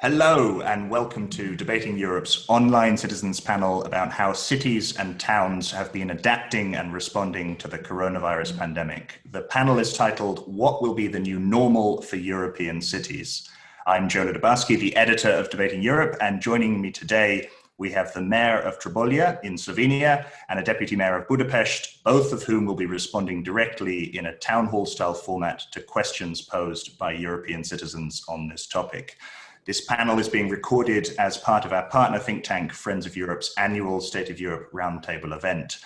Hello and welcome to Debating Europe's online citizens panel about how cities and towns have been adapting and responding to the coronavirus pandemic. The panel is titled, What Will Be the New Normal for European Cities? I'm Joe Ludobarski, the editor of Debating Europe, and joining me today we have the mayor of Trbovlja in Slovenia and a deputy mayor of Budapest, both of whom will be responding directly in a town hall style format to questions posed by European citizens on this topic. This panel is being recorded as part of our partner think tank, Friends of Europe's annual State of Europe Roundtable event.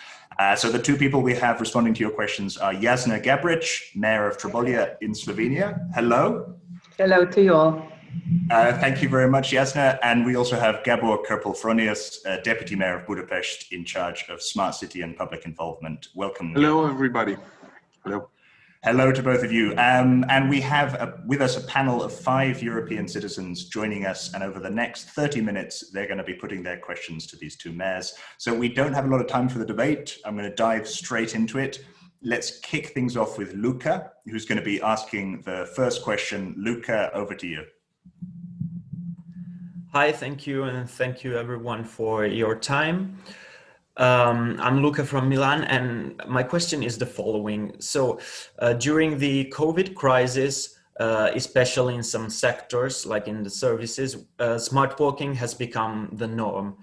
So the two people we have responding to your questions are Jasna Gabric, Mayor of Trbovlja in Slovenia. Hello. Hello to you all. Thank you very much, Jasna. And we also have Gabor Körpel-Fronius, Deputy Mayor of Budapest in charge of Smart City and Public Involvement. Welcome. Hello, everybody. Hello. Hello to both of you. And we have with us a panel of 5 European citizens joining us. And over the next 30 minutes, they're going to be putting their questions to these two mayors. So we don't have a lot of time for the debate. I'm going to dive straight into it. Let's kick things off with Luca, who's going to be asking the first question. Luca, over to you. Hi, thank you. And thank you everyone for your time. I'm Luca from Milan, and my question is the following. So during the COVID crisis, especially in some sectors, like in the services, smart working has become the norm.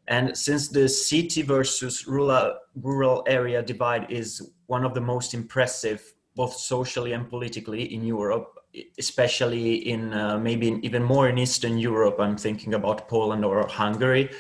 And since the city versus rural area divide is one of the most impressive, both socially and politically in Europe, especially in maybe even more in Eastern Europe, I'm thinking about Poland or Hungary,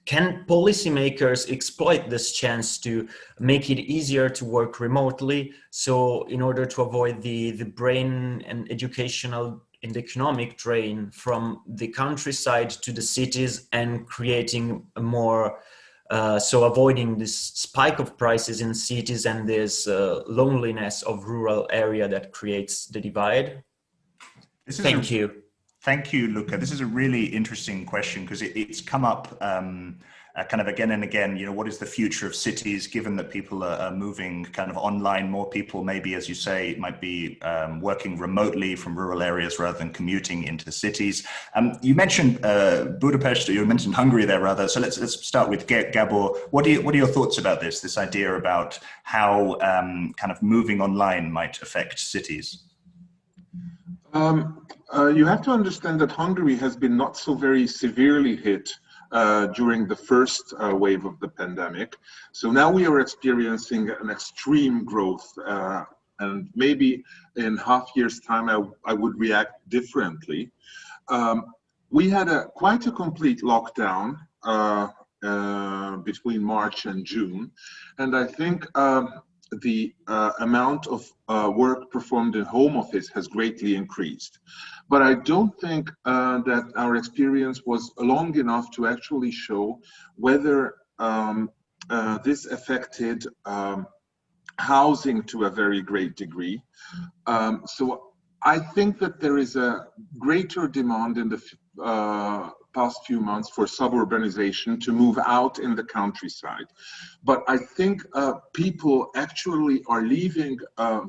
can policymakers exploit this chance to make it easier to work remotely? So in order to avoid the brain and educational and economic drain from the countryside to the cities and creating a more, so avoiding this spike of prices in cities and this loneliness of rural area that creates the divide? Thank you. Thank you, Luca. This is a really interesting question because it's come up kind of again and again. You know, what is the future of cities given that people are moving kind of online? More people, maybe, as you say, might be working remotely from rural areas rather than commuting into cities. You mentioned Budapest, or you mentioned Hungary there rather. So let's start with Gabor. What are your thoughts about this idea about how kind of moving online might affect cities? You have to understand that Hungary has been not so very severely hit during the first wave of the pandemic. So now we are experiencing an extreme growth, and maybe in half year's time I would react differently. We had quite a complete lockdown between March and June, and I think the amount of work performed in home office has greatly increased. But I don't think that our experience was long enough to actually show whether this affected housing to a very great degree. So I think that there is a greater demand in the past few months for suburbanization to move out in the countryside. But I think people actually are leaving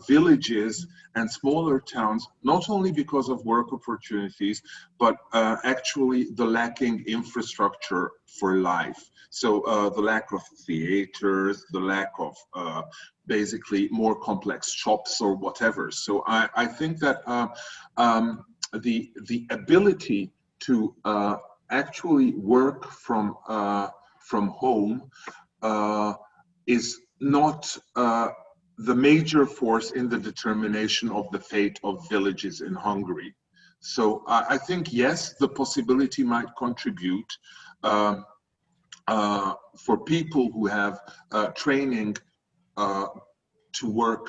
villages and smaller towns, not only because of work opportunities, but actually the lacking infrastructure for life. So the lack of theaters, the lack of basically more complex shops or whatever. So I think that the ability to actually work from home is not the major force in the determination of the fate of villages in Hungary. So I think, yes, the possibility might contribute for people who have training to work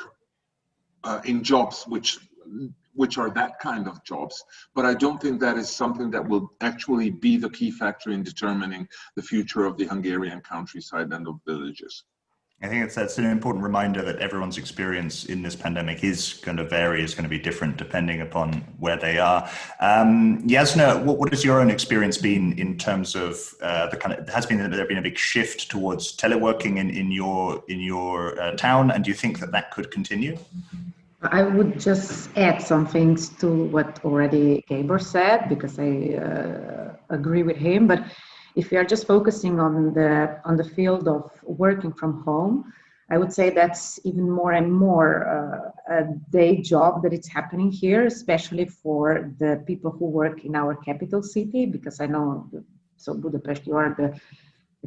in jobs which are that kind of jobs, but I don't think that is something that will actually be the key factor in determining the future of the Hungarian countryside and of villages. I think that's an important reminder that everyone's experience in this pandemic is going to vary, is going to be different depending upon where they are. Jasna, what has your own experience been in terms of the kind of, there been a big shift towards teleworking in your town, and do you think that could continue? I would just add some things to what already Gabor said because I agree with him. But if we are just focusing on the field of working from home, I would say that's even more and more a day job that it's happening here, especially for the people who work in our capital city. Because I know, so Budapest, you are the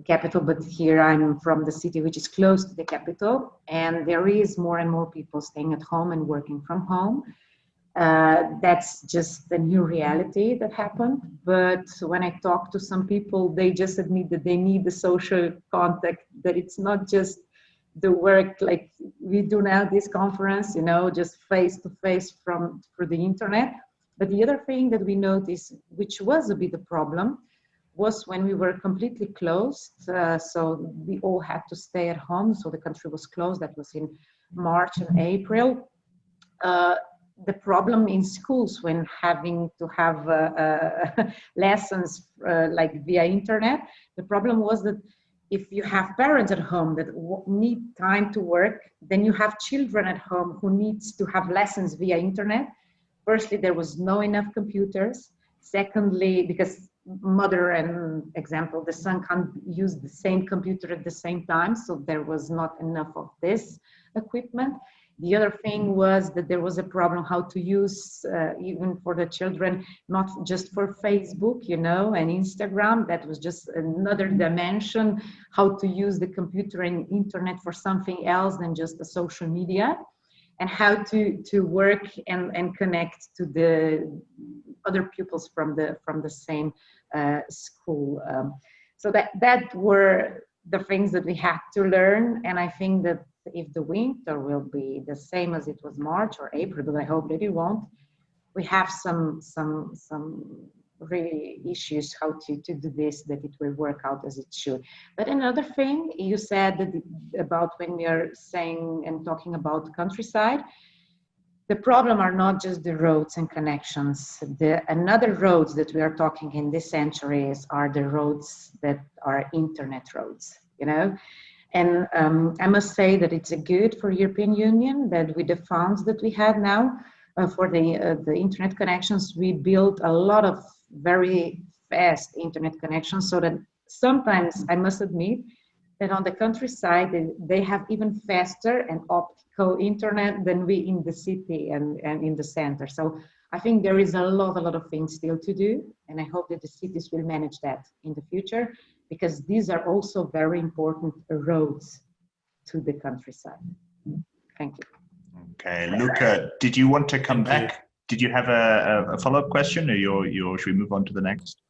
capital, but here I'm from the city which is close to the capital, and there is more and more people staying at home and working from home. That's just the new reality that happened. But when I talk to some people, they just admit that they need the social contact, that it's not just the work like we do now, this conference, just face to face from through the internet. But the other thing that we noticed, which was a bit a problem, was when we were completely closed. So we all had to stay at home. So the country was closed. That was in March and April. The problem in schools when having to have lessons like via internet, the problem was that if you have parents at home that need time to work, then you have children at home who needs to have lessons via internet. Firstly, there was no enough computers. Secondly, because mother and example, the son can't use the same computer at the same time, so there was not enough of this equipment. The other thing was that there was a problem how to use, even for the children, not just for Facebook, and Instagram. That was just another dimension, how to use the computer and internet for something else than just the social media, and how to work and connect to the other pupils from the same school. So that were the things that we had to learn, and I think that if the winter will be the same as it was March or April, but I hope that it won't, we have some really issues how to do this, that it will work out as it should. But another thing you said that about when we are saying and talking about countryside, the problem are not just the roads and connections. The another roads that we are talking in this centuries are the roads that are internet roads, And I must say that it's a good for European Union that with the funds that we have now for the internet connections, we built a lot of very fast internet connections, so that sometimes I must admit that on the countryside they have even faster and optical internet than we in the city and in the center. So I think there is a lot of things still to do, and I hope that the cities will manage that in the future, because these are also very important roads to the countryside. Thank you. Okay, Luca, did you want to come back? Did you have a follow-up question, or should we move on to the next?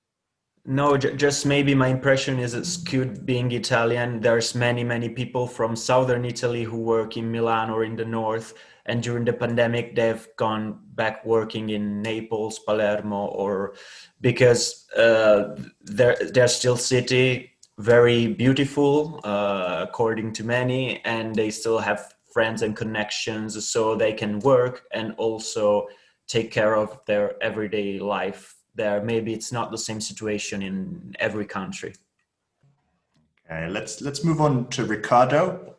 No, just maybe my impression is it's skewed being Italian. There's many people from southern Italy who work in Milan or in the north, and during the pandemic they've gone back working in Naples, Palermo, or because they're still city, very beautiful according to many, and they still have friends and connections, so they can work and also take care of their everyday life there. Maybe it's not the same situation in every country. Okay, let's move on to Ricardo.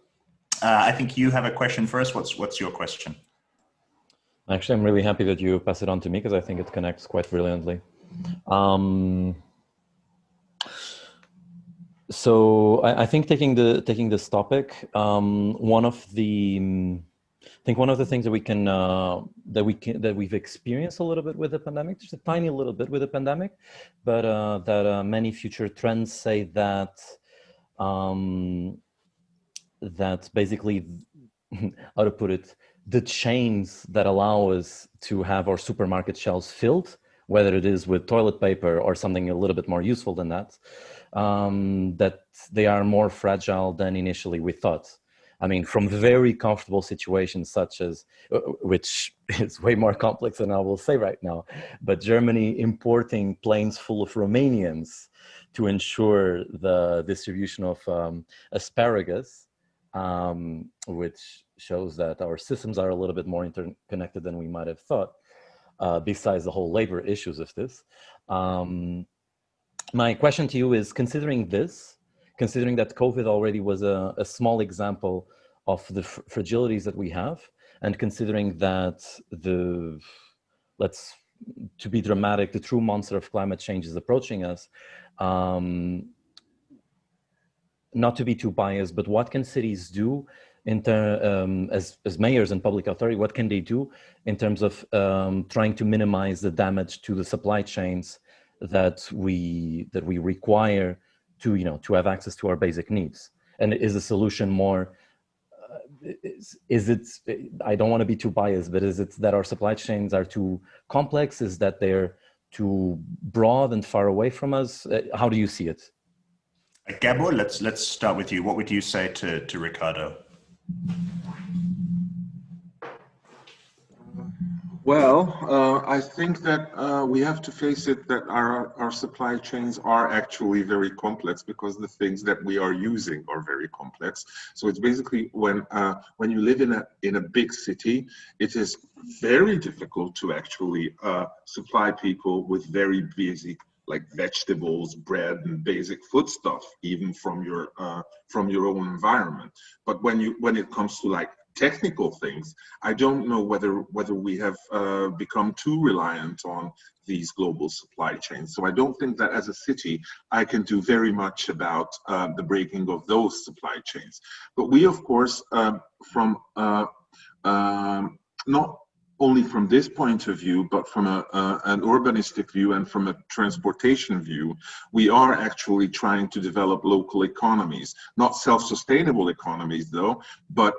I think you have a question first. What's your question? Actually, I'm really happy that you pass it on to me because I think it connects quite brilliantly. So I think taking this topic, one of the things that we've experienced a little bit with the pandemic, just a tiny little bit with the pandemic, but that many future trends say that that basically, how to put it, the chains that allow us to have our supermarket shelves filled, whether it is with toilet paper or something a little bit more useful than that, that they are more fragile than initially we thought. I mean, from very comfortable situations such as, which is way more complex than I will say right now, but Germany importing planes full of Romanians to ensure the distribution of asparagus, which shows that our systems are a little bit more interconnected than we might have thought, besides the whole labor issues of this. My question to you is, considering that COVID already was a small example of the fragilities that we have, and considering that to be dramatic, the true monster of climate change is approaching us, not to be too biased, but what can cities do as mayors and public authority, what can they do in terms of trying to minimize the damage to the supply chains that we require to have access to our basic needs? And is the solution more, is it, I don't want to be too biased, but is it that our supply chains are too complex? Is that they're too broad and far away from us? How do you see it? Gabor, let's start with you. What would you say to Ricardo? Well, I think that we have to face it that our supply chains are actually very complex because the things that we are using are very complex. So it's basically when you live in a big city, it is very difficult to actually supply people with very basic, like vegetables, bread, and basic foodstuff, even from your own environment. But when it comes to like technical things, I don't know whether we have become too reliant on these global supply chains. So I don't think that as a city I can do very much about the breaking of those supply chains. But we, of course, from not only from this point of view, but from an urbanistic view and from a transportation view, we are actually trying to develop local economies, not self-sustainable economies though, but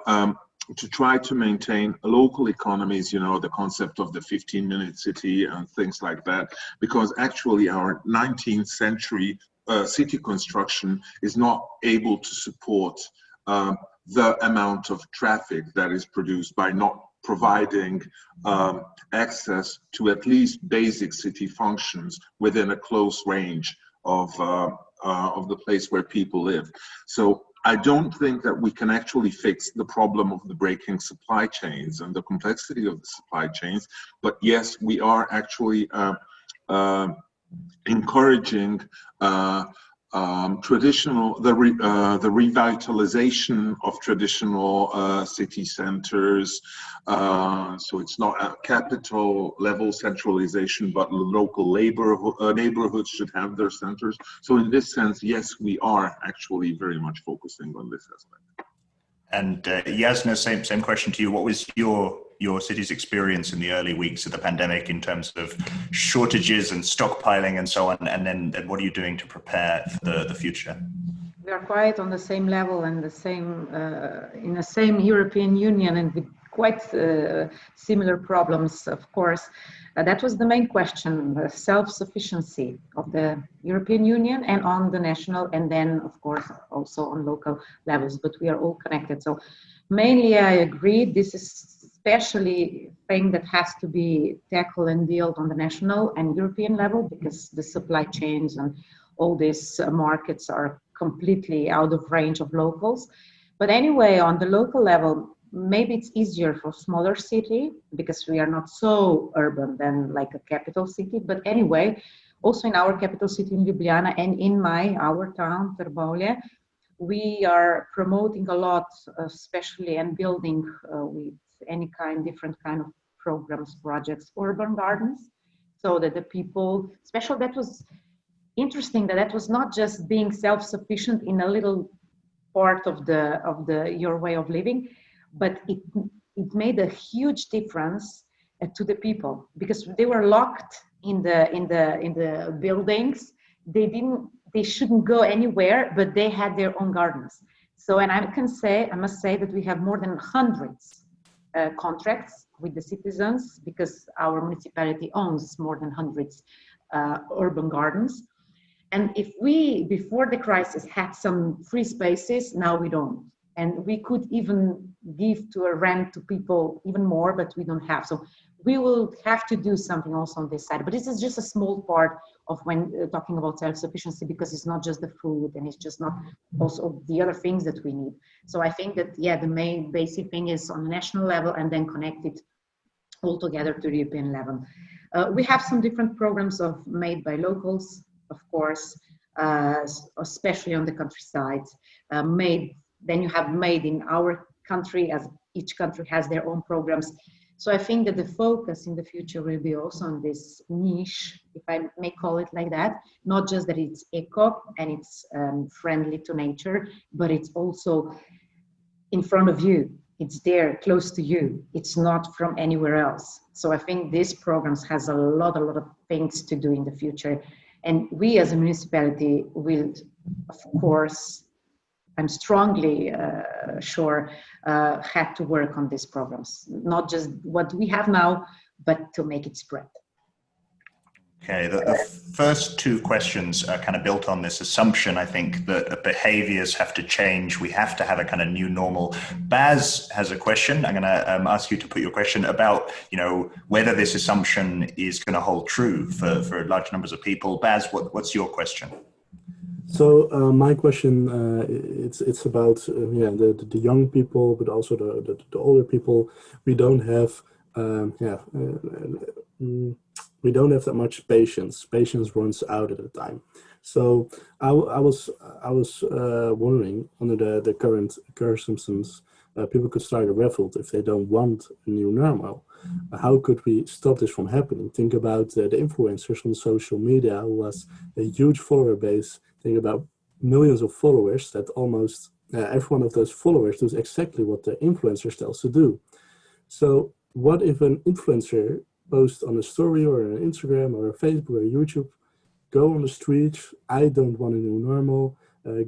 to try to maintain local economies, the concept of the 15-minute city and things like that, because actually our 19th century city construction is not able to support the amount of traffic that is produced by not providing access to at least basic city functions within a close range of the place where people live. So I don't think that we can actually fix the problem of the breaking supply chains and the complexity of the supply chains. But yes, we are actually encouraging the revitalization of traditional city centers. So it's not a capital level centralization, but local neighborhoods should have their centers. So in this sense, yes, we are actually very much focusing on this aspect. And Jasna, same question to you. What was your city's experience in the early weeks of the pandemic in terms of shortages and stockpiling and so on? And then what are you doing to prepare for the future? We are quite on the same level and the same in the same European Union, and with quite similar problems, of course. That was the main question, the self-sufficiency of the European Union and on the national, and then of course also on local levels, but we are all connected. So mainly I agree, this is especially a thing that has to be tackled and dealt on the national and European level, because the supply chains and all these markets are completely out of range of locals. But anyway, on the local level, maybe it's easier for smaller city because we are not so urban than like a capital city. But anyway, also in our capital city in Ljubljana and in our town, Trbovlje, we are promoting a lot, especially and building with any different kind of programs, projects, urban gardens, so that the people, especially that was interesting, that was not just being self-sufficient in a little part of your way of living, but it made a huge difference to the people, because they were locked in the buildings. They shouldn't go anywhere, but they had their own gardens. So, and I must say that we have more than hundreds contracts with the citizens, because our municipality owns more than hundreds urban gardens. And if we, before the crisis, had some free spaces, now we don't. And we could even give to a rent to people even more, but we don't have. So we will have to do something also on this side. But this is just a small part of when talking about self-sufficiency, because it's not just the food, and it's just not also the other things that we need. So I think that, yeah, the main basic thing is on the national level and then connect it all together to the European level. We have some different programs made by locals, of course, especially on the countryside. Then you have made in our country as each country has their own programs. So I think that the focus in the future will be also on this niche, if I may call it like that, not just that it's eco and it's friendly to nature, but it's also in front of you. It's there, close to you. It's not from anywhere else. So I think this programs has a lot of things to do in the future. And we as a municipality will, of course, I'm strongly sure, had to work on these programs, not just what we have now, but to make it spread. Okay, the first two questions are kind of built on this assumption, I think, that behaviors have to change. We have to have a kind of new normal. Baz has a question. I'm going to ask you to put your question about, whether this assumption is going to hold true for large numbers of people. Baz, what's your question? So my question, it's about the young people, but also the older people. We don't have we don't have that much patience. Patience runs out at a time. So I was wondering, under the current circumstances, people could start a revolt if they don't want a new normal. How could we stop this from happening? Think about the influencers on social media who has a huge follower base. Think about millions of followers that almost every one of those followers does exactly what the influencer tells to do. So what if an influencer posts on a story or on Instagram or Facebook or YouTube, go on the streets, I don't want a new normal,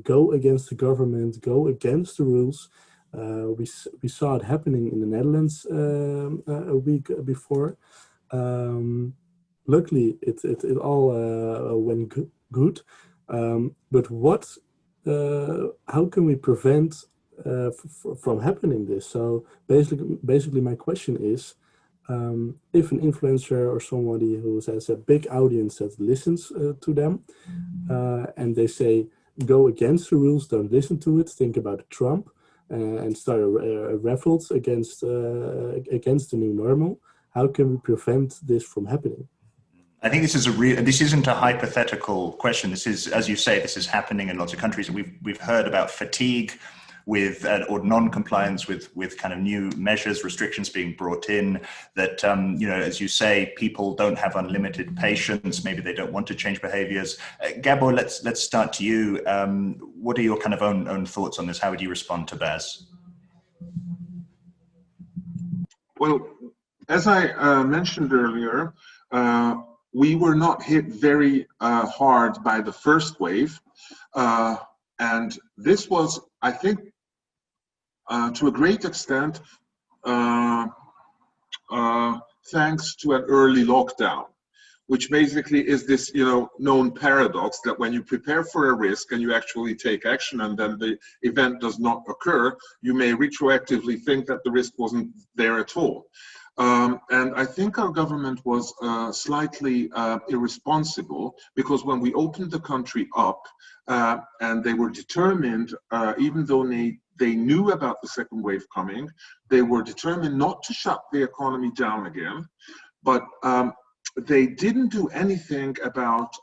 go against the government, go against the rules. We saw it happening in the Netherlands a week before. Luckily, it all went good. But how can we prevent from happening this? So basically, my question is, if an influencer or somebody who has a big audience that listens to them, and they say, go against the rules, don't listen to it, think about Trump, and start a revolt against the new normal, how can we prevent this from happening? I think this isn't a hypothetical question. This is, as you say, this is happening in lots of countries. We've heard about fatigue with or non-compliance with kind of new measures, restrictions being brought in, that as you say, people don't have unlimited patience. Maybe they don't want to change behaviors. Gabor, let's start to you. What are your kind of own thoughts on this? How would you respond to Baz? Well, as I mentioned earlier, we were not hit very hard by the first wave. And this was, I think, to a great extent, thanks to an early lockdown, which basically is this, known paradox that when you prepare for a risk and you actually take action and then the event does not occur, you may retroactively think that the risk wasn't there at all. And I think our government was slightly irresponsible, because when we opened the country up and they were determined, even though they knew about the second wave coming, they were determined not to shut the economy down again, but they didn't do anything about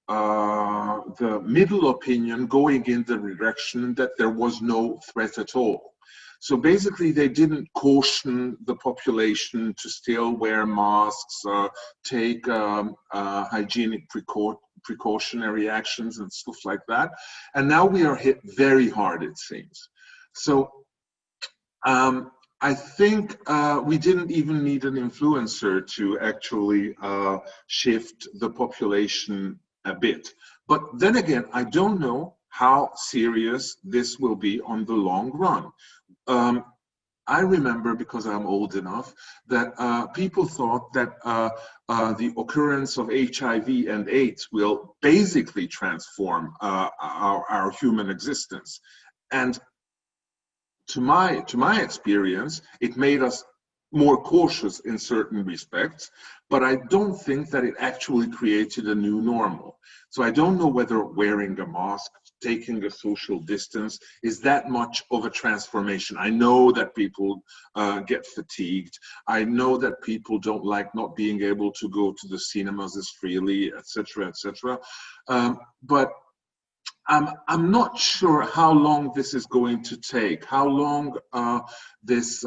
the middle opinion going in the direction that there was no threat at all. So basically, they didn't caution the population to still wear masks, take hygienic precautionary actions and stuff like that. And now we are hit very hard, it seems. So I think we didn't even need an influencer to actually shift the population a bit. But then again, I don't know how serious this will be on the long run. I remember, because I'm old enough, that people thought that the occurrence of HIV and AIDS will basically transform our human existence. And to my experience, it made us more cautious in certain respects, but I don't think that it actually created a new normal. So I don't know whether wearing a mask, taking a social distance is that much of a transformation. I know that people get fatigued. I know that people don't like not being able to go to the cinemas as freely, etc., etc. But I'm not sure how long this is going to take, how long this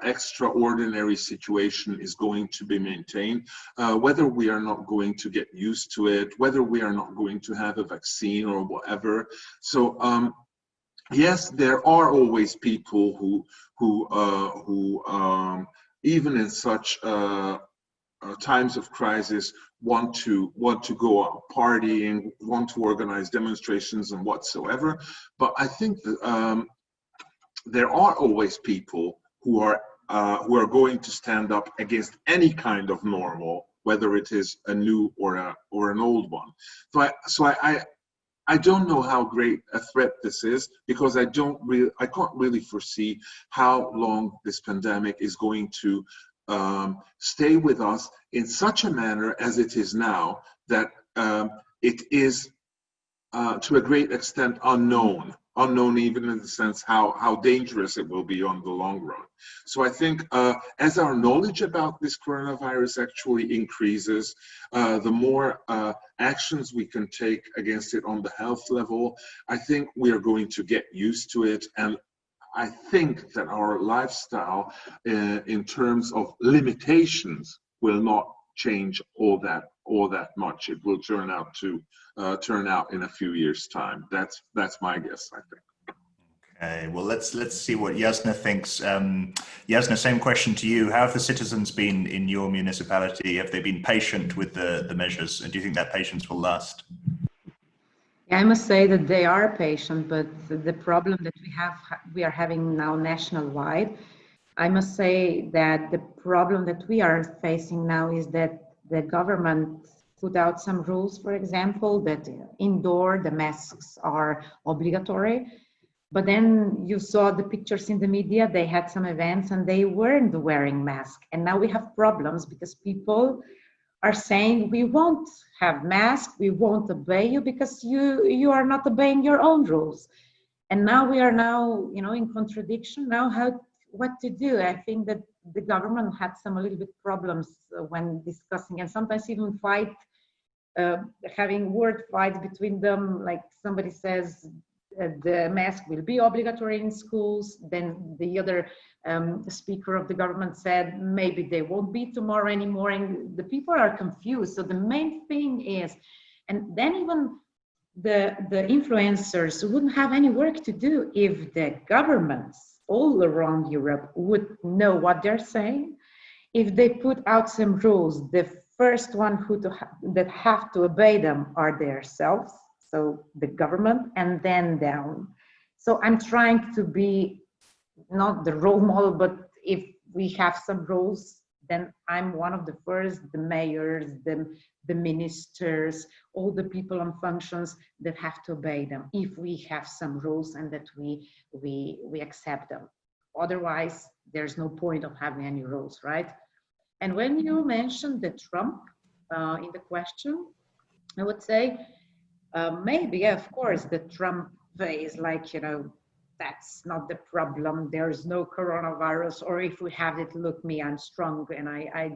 extraordinary situation is going to be maintained, whether we are not going to get used to it, whether we are not going to have a vaccine or whatever. So yes, there are always people who even in such times of crisis want to go out partying, want to organize demonstrations and whatsoever. But I think that there are always people who are going to stand up against any kind of normal, whether it is a new or an old one. So I don't know how great a threat this is, because I can't really foresee how long this pandemic is going to stay with us in such a manner as it is now, that it is to a great extent unknown even in the sense how dangerous it will be on the long run. So I think as our knowledge about this coronavirus actually increases, the more actions we can take against it on the health level, I think we are going to get used to it. And I think that our lifestyle in terms of limitations will not change all that much. It will turn out in a few years' time. That's my guess, I think. Okay, well, let's see what Jasna thinks. Jasna, same question to you. How have the citizens been in your municipality? Have they been patient with the measures? And do you think that patience will last? Yeah, I must say that they are patient, but the problem that we are having now national-wide, I must say that the problem that we are facing now is that the government put out some rules, for example, that indoor the masks are obligatory. But then you saw the pictures in the media, they had some events and they weren't wearing masks. And now we have problems because people are saying, we won't have masks, we won't obey you because you are not obeying your own rules. And now we are in contradiction now what to do. I think that the government had some a little bit problems when discussing, and sometimes even having word fights between them. Like somebody says the mask will be obligatory in schools, then the other speaker of the government said maybe they won't be tomorrow anymore, and the people are confused. So the main thing is, and then even the influencers wouldn't have any work to do if the governments all around Europe would know what they're saying. If they put out some rules, the first one that have to obey them are themselves, so the government, and then down. So I'm trying to be not the role model, but if we have some rules, then I'm one of the first, the mayors, the ministers, all the people on functions that have to obey them if we have some rules and that we accept them. Otherwise, there's no point of having any rules, right? And when you mentioned the Trump in the question, I would say maybe, yeah, of course, the Trump is like, that's not the problem. There's no coronavirus, or if we have it, look me, I'm strong and I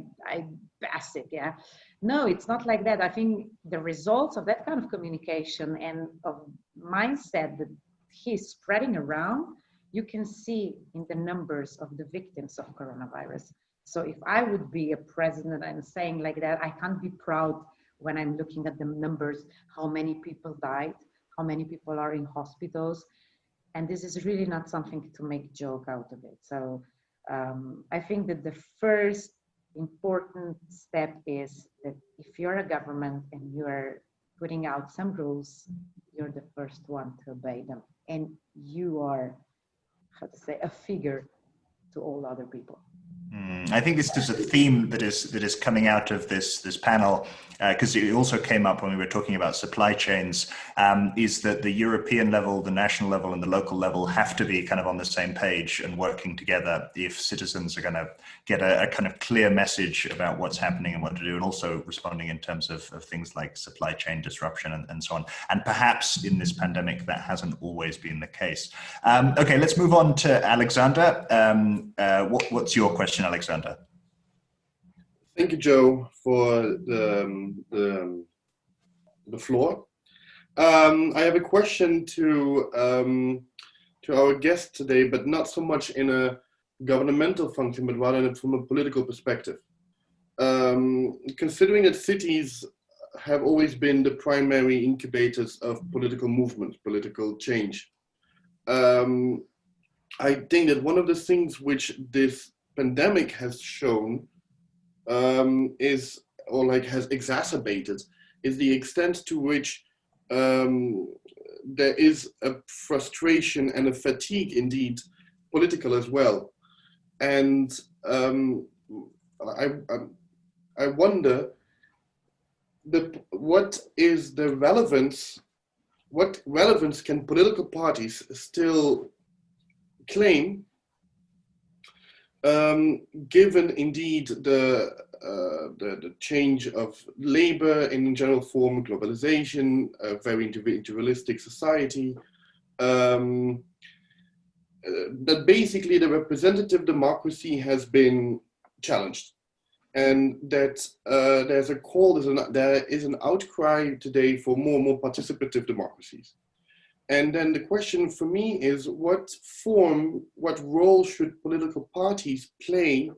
pass it. Yeah, no, it's not like that. I think the results of that kind of communication and of mindset that he's spreading around, you can see in the numbers of the victims of coronavirus. So if I would be a president and saying like that, I can't be proud when I'm looking at the numbers, how many people died, how many people are in hospitals. And this is really not something to make joke out of it. So I think that the first important step is that if you're a government and you're putting out some rules, you're the first one to obey them. And you are, how to say, a figure to all other people. I think this is a theme that is coming out of this panel, because it also came up when we were talking about supply chains, is that the European level, the national level, and the local level have to be kind of on the same page and working together if citizens are going to get a kind of clear message about what's happening and what to do, and also responding in terms of things like supply chain disruption and so on. And perhaps in this pandemic, that hasn't always been the case. Okay, let's move on to Alexander. What's your question, Alexander? Thank you, Joe, for the floor. I have a question to our guest today, but not so much in a governmental function, but rather from a political perspective. Considering that cities have always been the primary incubators of political movement, political change, I think that one of the things which this pandemic has shown is, or like has exacerbated, is the extent to which there is a frustration and a fatigue, indeed, political as well. And I, I, I wonder what is the relevance, what relevance can political parties still claim, given indeed the change of labor in general form, globalization, a very individualistic society, that basically the representative democracy has been challenged, and that there's a call, there is an outcry today for more and more participative democracies. And then the question for me is, what role should political parties play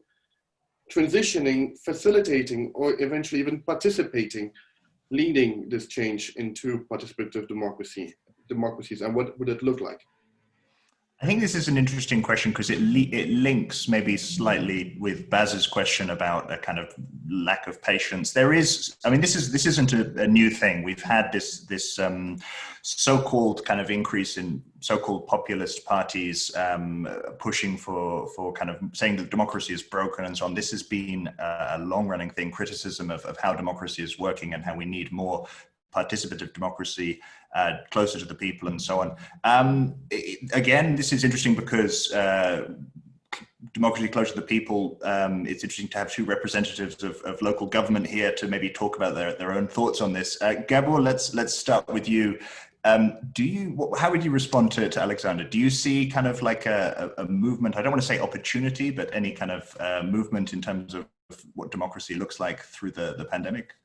transitioning, facilitating, or eventually even participating, leading this change into participative democracies, and what would it look like? I think this is an interesting question because it links maybe slightly with Baz's question about a kind of lack of patience. There is, I mean, this isn't a new thing. We've had this so-called kind of increase in so-called populist parties pushing for kind of saying that democracy is broken and so on. This has been a long-running thing, criticism of how democracy is working and how we need more participative democracy, closer to the people and so on. Again, this is interesting because democracy closer to the people, it's interesting to have two representatives of local government here to maybe talk about their own thoughts on this. Gabor, let's start with you. How would you respond to Alexander? Do you see kind of like a movement, I don't want to say opportunity, but any kind of movement in terms of what democracy looks like through the pandemic?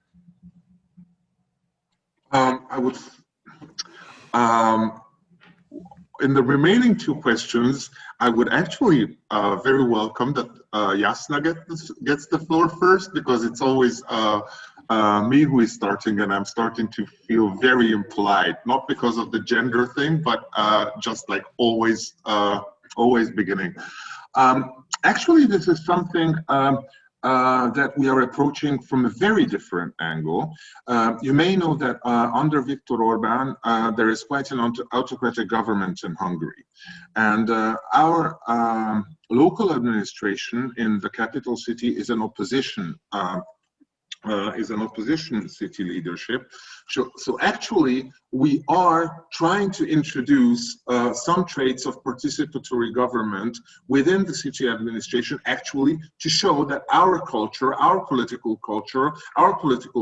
I would, in the remaining two questions, I would actually very welcome that Jasna gets the floor first, because it's always me who is starting, and I'm starting to feel very impolite, not because of the gender thing, but just like always beginning. Actually, this is something that we are approaching from a very different angle. You may know that under Viktor Orban, there is quite an autocratic government in Hungary. And our local administration in the capital city is an opposition city leadership. So actually, we are trying to introduce some traits of participatory government within the city administration, actually to show that our culture, our political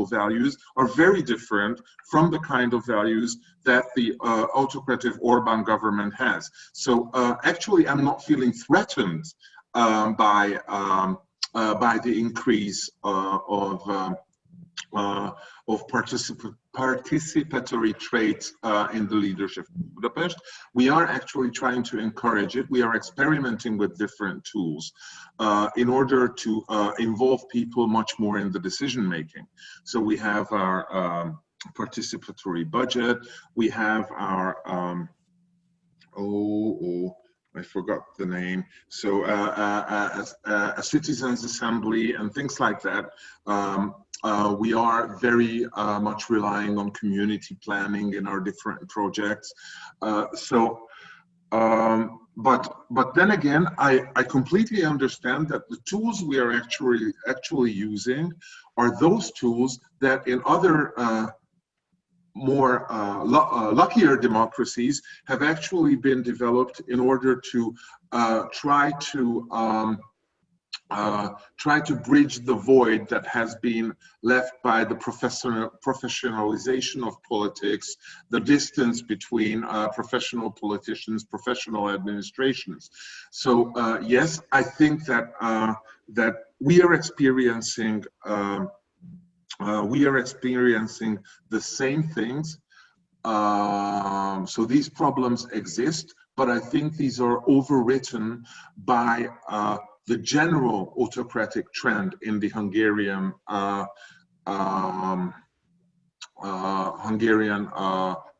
values are very different from the kind of values that the autocratic Orban government has. So actually, I'm not feeling threatened by the increase of participatory traits in the leadership of Budapest. We are actually trying to encourage it. We are experimenting with different tools in order to involve people much more in the decision making. So we have our participatory budget. We have our I forgot the name. So a citizens assembly and things like that. We are very much relying on community planning in our different projects. But then again, I completely understand that the tools we are actually using are those tools that in other more luckier democracies have actually been developed in order to try to bridge the void that has been left by the professionalization of politics, the distance between professional politicians, professional administrations. So yes, I think that that we are experiencing the same things So these problems exist, but I think these are overwritten by the general autocratic trend in the Hungarian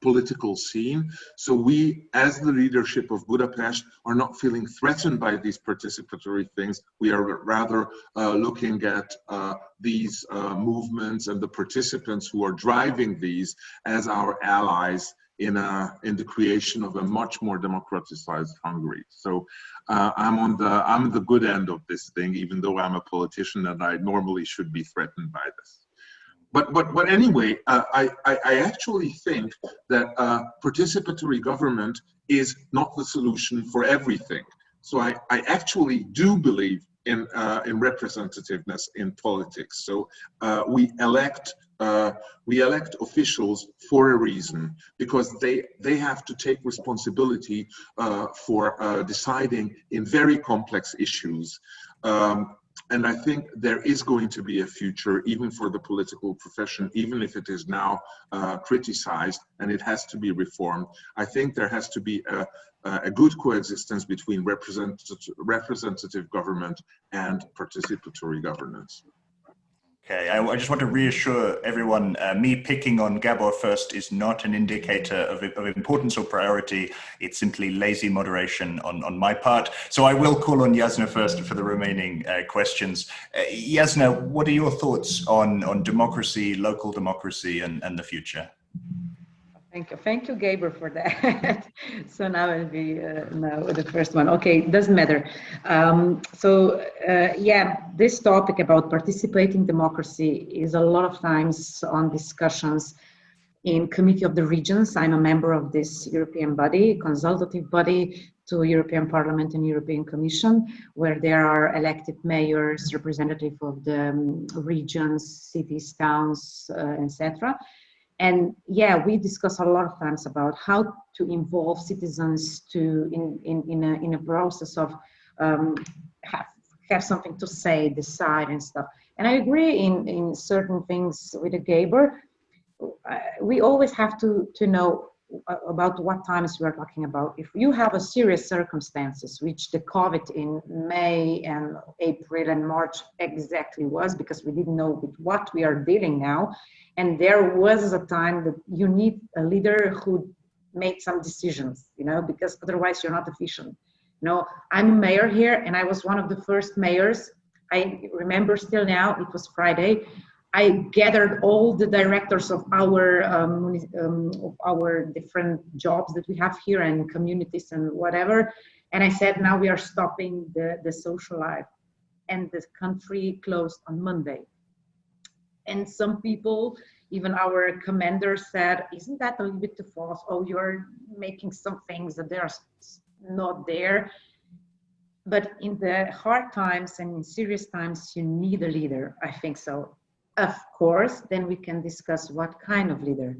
political scene. So we, as the leadership of Budapest, are not feeling threatened by these participatory things. We are rather looking at these movements and the participants who are driving these as our allies in the creation of a much more democratized Hungary. So I'm the good end of this thing, even though I'm a politician and I normally should be threatened by this. But anyway, I actually think that participatory government is not the solution for everything. So I actually do believe in representativeness in politics. So we elect officials for a reason, because they have to take responsibility for deciding in very complex issues. And I think there is going to be a future, even for the political profession, even if it is now criticized and it has to be reformed. I think there has to be a good coexistence between representative government and participatory governance. Okay, I just want to reassure everyone, me picking on Gabor first is not an indicator of importance or priority. It's simply lazy moderation on my part. So I will call on Jasna first for the remaining questions. Jasna, what are your thoughts on democracy, local democracy, and the future? Thank you, Gabor, for that. So now I'll be now the first one. Okay, doesn't matter. Yeah, this topic about participating democracy is a lot of times on discussions in Committee of the Regions. I'm a member of this European body, consultative body to European Parliament and European Commission, where there are elected mayors, representative of the regions, cities, towns, etc. And yeah, we discuss a lot of times about how to involve citizens in a process of have something to say, decide and stuff. And I agree in certain things with the Gabor. We always have to know about what times we're talking about. If you have a serious circumstances, which the COVID in May and April and March exactly was, because we didn't know with what we are dealing now. And there was a time that you need a leader who made some decisions, because otherwise you're not efficient. I'm a mayor here, and I was one of the first mayors. I remember still now, it was Friday. I gathered all the directors of our different jobs that we have here and communities and whatever. And I said, now we are stopping the social life. And the country closed on Monday. And some people, even our commander said, isn't that a little bit too fast? Oh, you're making some things that they're not there. But in the hard times and in serious times, you need a leader. I think so. Of course, then we can discuss what kind of leader,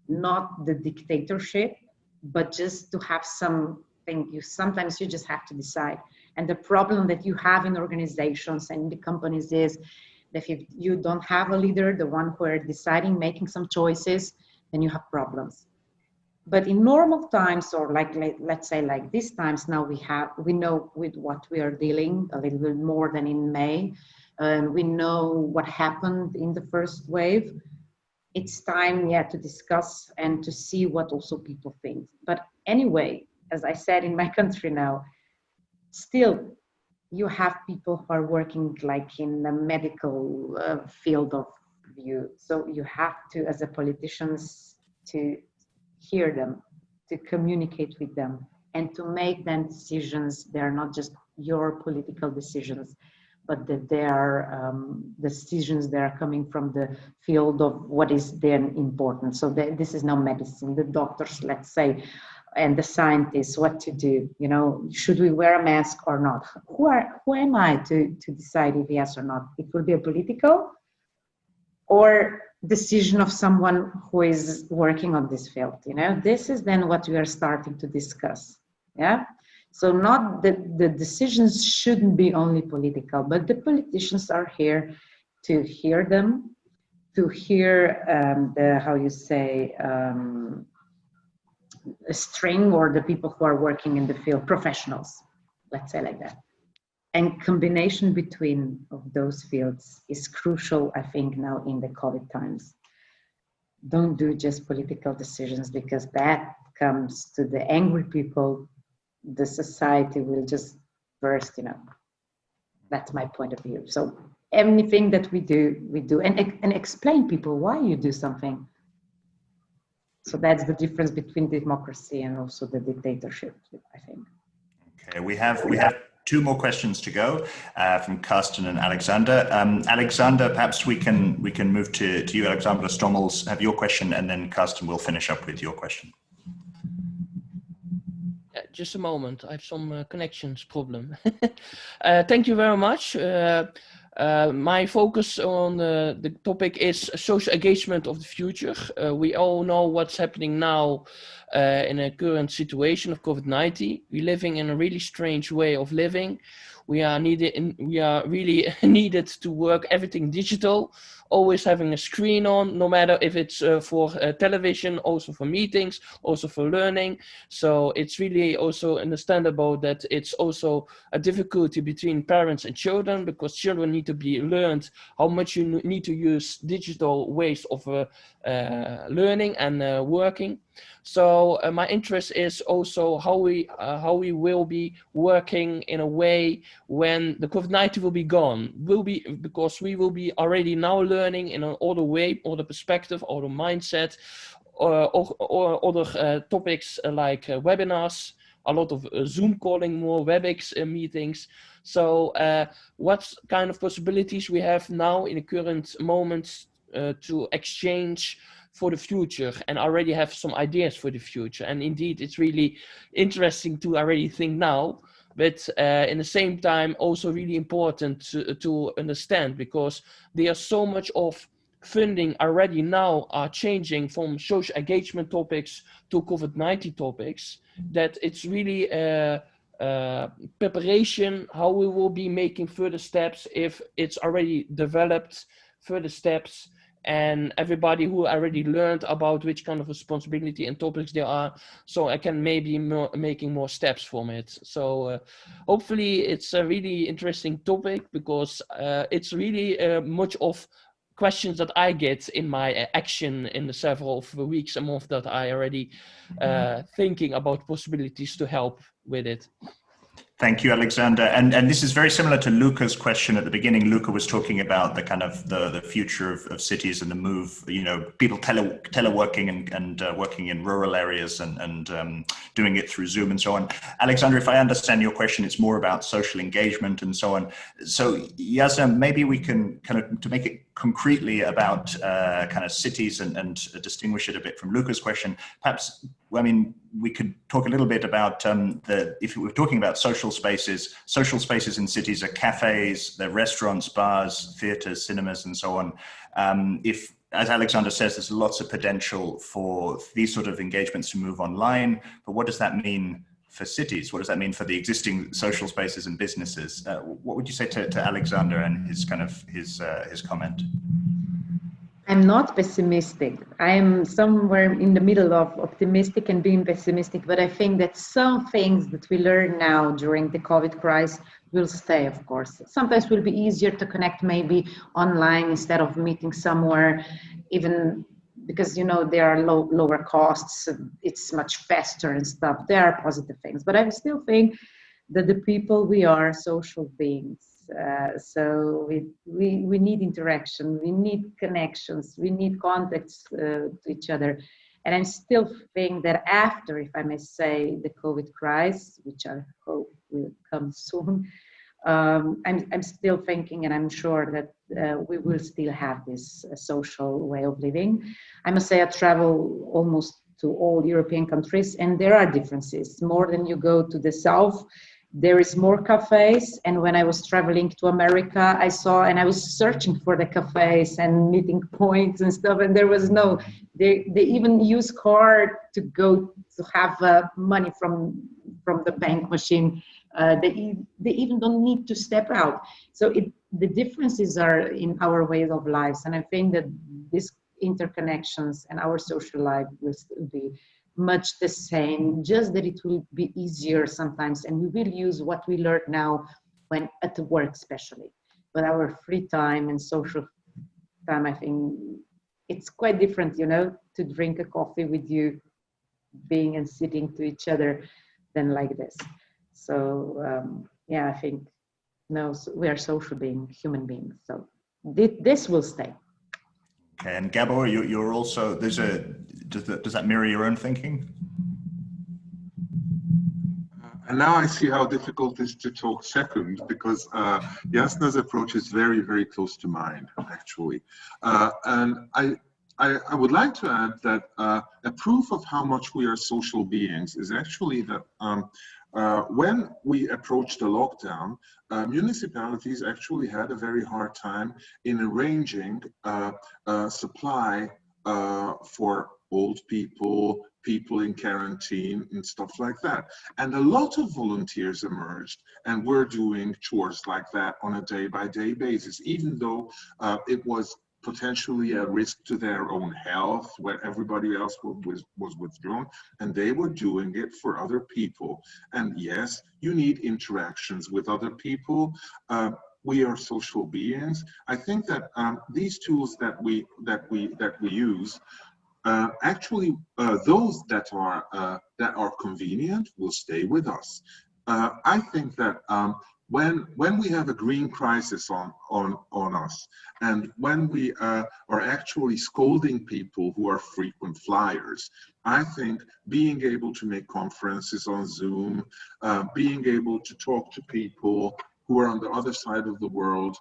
not the dictatorship, but just to have something. Sometimes you just have to decide. And the problem that you have in organizations and in the companies is that if you don't have a leader, the one who are deciding, making some choices, then you have problems. But in normal times, or let's say like these times now, we know with what we are dealing a little bit more than in May. And we know what happened in the first wave. It's time, to discuss and to see what also people think. But anyway, as I said in my country now, still, you have people who are working like in the medical field of view. So you have to, as a politicians, to hear them, to communicate with them, and to make them decisions. They're not just your political decisions, but that they are decisions that are coming from the field of what is then important. So this is now medicine, the doctors, let's say, and the scientists, what to do, should we wear a mask or not? Who am I to decide if yes or not? It will be a political or decision of someone who is working on this field, This is then what we are starting to discuss, yeah? So not the decisions shouldn't be only political, but the politicians are here to hear them, to hear string, or the people who are working in the field, professionals, let's say like that. And combination between of those fields is crucial, I think, now in the COVID times. Don't do just political decisions, because that comes to the angry people. The society will just burst, That's my point of view. So anything that we do, and explain people why you do something. So that's the difference between democracy and also the dictatorship, I think. Okay, we have two more questions to go from Carsten and Alexander. Alexander, perhaps we can move to you. Alexander Stommels, have your question, and then Carsten will finish up with your question. Just a moment, I have some connections problem. Thank you very much. My focus on the topic is social engagement of the future. We all know what's happening now in a current situation of COVID-19. We're living in a really strange way of living. We are really needed to work everything digital, always having a screen on, no matter if it's for television, also for meetings, also for learning. So it's really also understandable that it's also a difficulty between parents and children, because children need to be learned how much you need to use digital ways of learning and working. So my interest is also how we will be working in a way when the COVID-19 will be gone. Because we will be already now learning in an other way, other perspective, other mindset, or other topics like webinars, a lot of Zoom calling, more WebEx meetings. So what kind of possibilities we have now in the current moment to exchange for the future, and already have some ideas for the future. And indeed, it's really interesting to already think now, but in the same time also really important to understand, because there's so much of funding already now are changing from social engagement topics to COVID-19 topics, that it's really preparation, how we will be making further steps if it's already developed further steps, and everybody who already learned about which kind of responsibility and topics there are, so I can maybe making more steps from it. So hopefully it's a really interesting topic, because it's really much of questions that I get in my action in the several weeks and months that I already thinking about possibilities to help with it. Thank you, Alexander. And this is very similar to Luca's question at the beginning. Luca was talking about the kind of the future of cities and the move, people teleworking and working in rural areas and doing it through Zoom and so on. Alexander, if I understand your question, it's more about social engagement and so on. So Jasna, maybe we can kind of, to make it concretely about kind of cities and distinguish it a bit from Luca's question, perhaps, I mean, we could talk a little bit about if we're talking about social spaces in cities are cafes, they're restaurants, bars, theaters, cinemas, and so on. If, as Alexander says, there's lots of potential for these sort of engagements to move online, but what does that mean for cities? What does that mean for the existing social spaces and businesses? What would you say to Alexander and his kind of his comment? I'm not pessimistic. I'm somewhere in the middle of optimistic and being pessimistic, but I think that some things that we learn now during the COVID crisis will stay, of course. Sometimes it will be easier to connect maybe online instead of meeting somewhere, even because, there are lower costs, it's much faster and stuff. There are positive things, but I still think that the people, we are social beings. So we need interaction, we need connections, we need contacts to each other. And I still think that after, if I may say, the COVID crisis, which I hope will come soon, I'm still thinking, and I'm sure that we will still have this social way of living. I must say I travel almost to all European countries, and there are differences. More than you go to the south, there is more cafes, and when I was traveling to America, I saw, and I was searching for the cafes and meeting points and stuff, and there was no, they even use card to go to have money from the bank machine. They even don't need to step out. So the differences are in our ways of lives, and I think that these interconnections and our social life will still be much the same, just that it will be easier sometimes, and we will use what we learn now when at work especially. But our free time and social time, I think it's quite different, you know, to drink a coffee with you, being and sitting to each other, than like this. So yeah, I think no, we are social beings, human beings. So this will stay. Okay, and Gabor, you're also, does that mirror your own thinking? And now I see how difficult it is to talk second, because Jasna's approach is very, very close to mine, actually. And I would like to add that a proof of how much we are social beings is actually that when we approached the lockdown, municipalities actually had a very hard time in arranging supply for old people, people in quarantine and stuff like that. And a lot of volunteers emerged and were doing chores like that on a day-by-day basis, even though it was potentially a risk to their own health where everybody else was withdrawn, and they were doing it for other people. And yes, you need interactions with other people. We are social beings. I think that these tools that we use, actually, those that are convenient will stay with us. I think that when we have a green crisis on us, and when we are actually scolding people who are frequent flyers, I think being able to make conferences on Zoom, being able to talk to people who are on the other side of the world,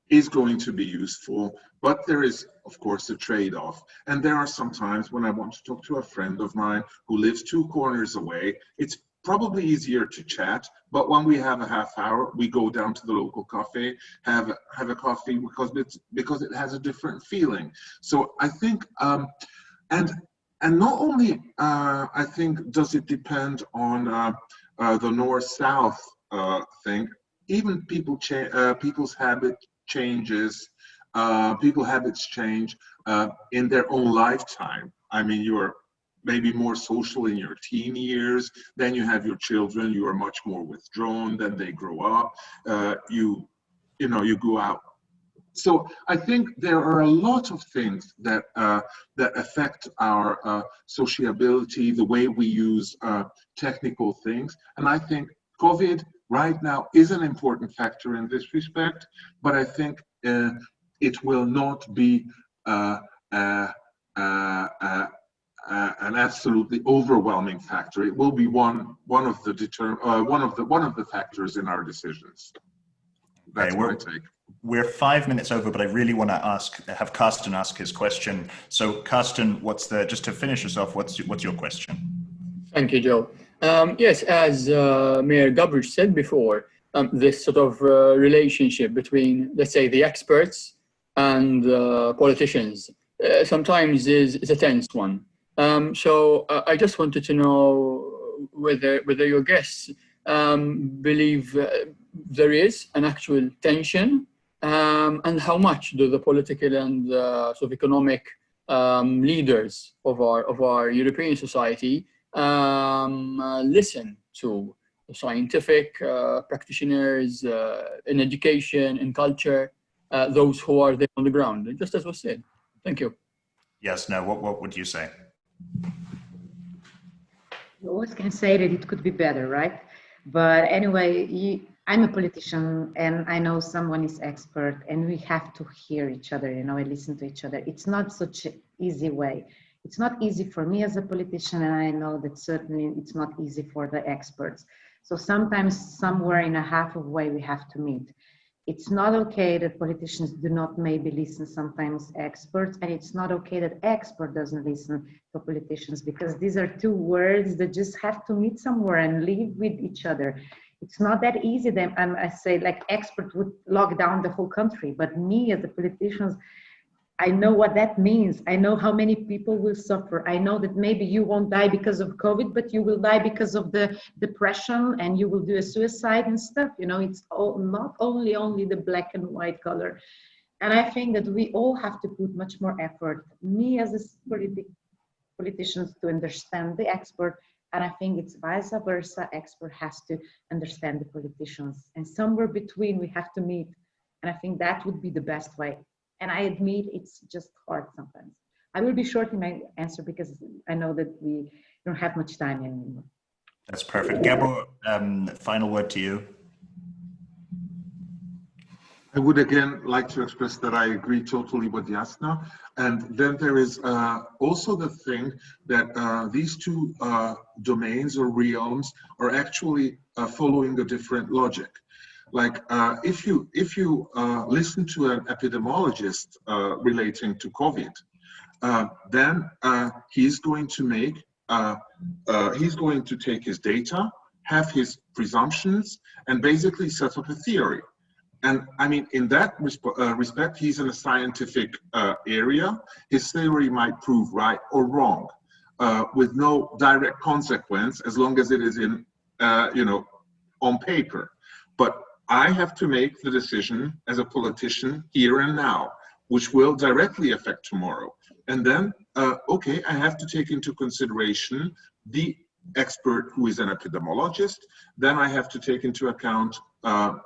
is going to be useful. But there is, of course, a trade-off. And there are some times when I want to talk to a friend of mine who lives 2 corners away. It's probably easier to chat, but when we have a half hour, we go down to the local cafe, have a coffee, because it has a different feeling. So I think, and not only I think does it depend on the north-south thing. Even people's habits change in their own lifetime. I mean, you're maybe more social in your teen years, then you have your children, you are much more withdrawn, then they grow up, you go out. So I think there are a lot of things that affect our sociability, the way we use technical things, and I think COVID right now is an important factor in this respect, but I think it will not be an absolutely overwhelming factor. It will be one of the factors in our decisions. That's my take. We're 5 minutes over, but I really want to have Carsten ask his question. So, Carsten, just to finish us off, what's your question? Thank you, Joe. Yes, as Mayor Gabriel said before, this sort of relationship between, let's say, the experts and politicians sometimes is a tense one. So I just wanted to know whether your guests believe there is an actual tension, and how much do the political and sort of economic leaders of our European society listen to scientific practitioners in education, in culture, those who are there on the ground, just as was said. Thank you. Yes, no, what would you say? You always can say that it could be better, right? But anyway, I'm a politician and I know someone is expert, and we have to hear each other, and listen to each other. It's not such an easy way. It's not easy for me as a politician, and I know that certainly it's not easy for the experts. So sometimes somewhere in a half of way we have to meet. It's not okay that politicians do not maybe listen sometimes experts, and it's not okay that expert doesn't listen to politicians, because these are 2 words that just have to meet somewhere and live with each other. It's not that easy. Then I say, like, expert would lock down the whole country, but me as a politician, I know what that means. I know how many people will suffer. I know that maybe you won't die because of COVID, but you will die because of the depression, and you will do a suicide and stuff. It's not only the black and white color. And I think that we all have to put much more effort. Me as a politicians to understand the expert, and I think it's vice versa. Expert has to understand the politicians, and somewhere between we have to meet. And I think that would be the best way. And I admit it's just hard sometimes. I will be short in my answer because I know that we don't have much time anymore. That's perfect. Gabor, final word to you. I would again like to express that I agree totally with Jasna. And then there is also the thing that these two domains or realms are actually following a different logic. Like if you listen to an epidemiologist relating to COVID, then he's going to take his data, have his presumptions, and basically set up a theory. And I mean, in that respect, he's in a scientific area. His theory might prove right or wrong, with no direct consequence, as long as it is in, on paper. But I have to make the decision as a politician here and now, which will directly affect tomorrow. And then, okay, I have to take into consideration the expert who is an epidemiologist. Then I have to take into account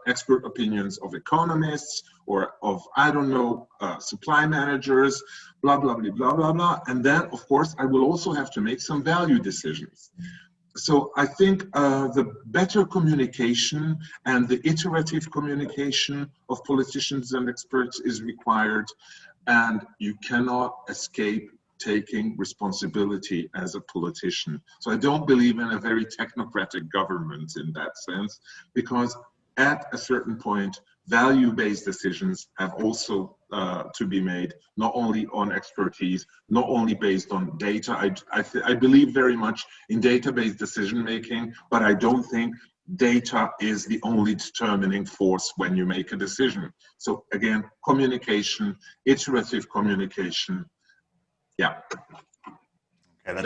expert opinions of economists or of, I don't know, supply managers, blah, blah, blah, blah, blah, blah. And then, of course, I will also have to make some value decisions. So I think the better communication and the iterative communication of politicians and experts is required, and you cannot escape taking responsibility as a politician. So I don't believe in a very technocratic government in that sense, because at a certain point, value-based decisions have also to be made, not only on expertise, not only based on data. I believe very much in data-based decision-making, but I don't think data is the only determining force when you make a decision. So again, communication, iterative communication. Yeah. Okay,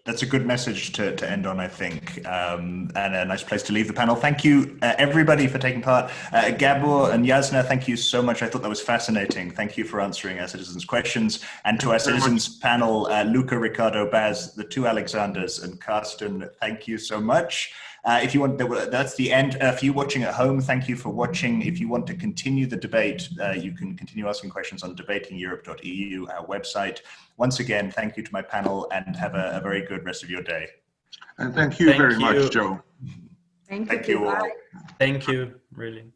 that's a good message to end on, I think, and a nice place to leave the panel. Thank you, everybody, for taking part. Gabor and Jasna, thank you so much. I thought that was fascinating. Thank you for answering our citizens' questions. And to our citizens panel, Luca, Ricardo, Baz, the two Alexanders, and Carsten, thank you so much. If you want, that's the end. For you watching at home, thank you for watching. If you want to continue the debate, you can continue asking questions on debatingeurope.eu, our website. Once again, thank you to my panel, and have a very good rest of your day. And thank you very much, Joe. Thank you all. Thank you, really.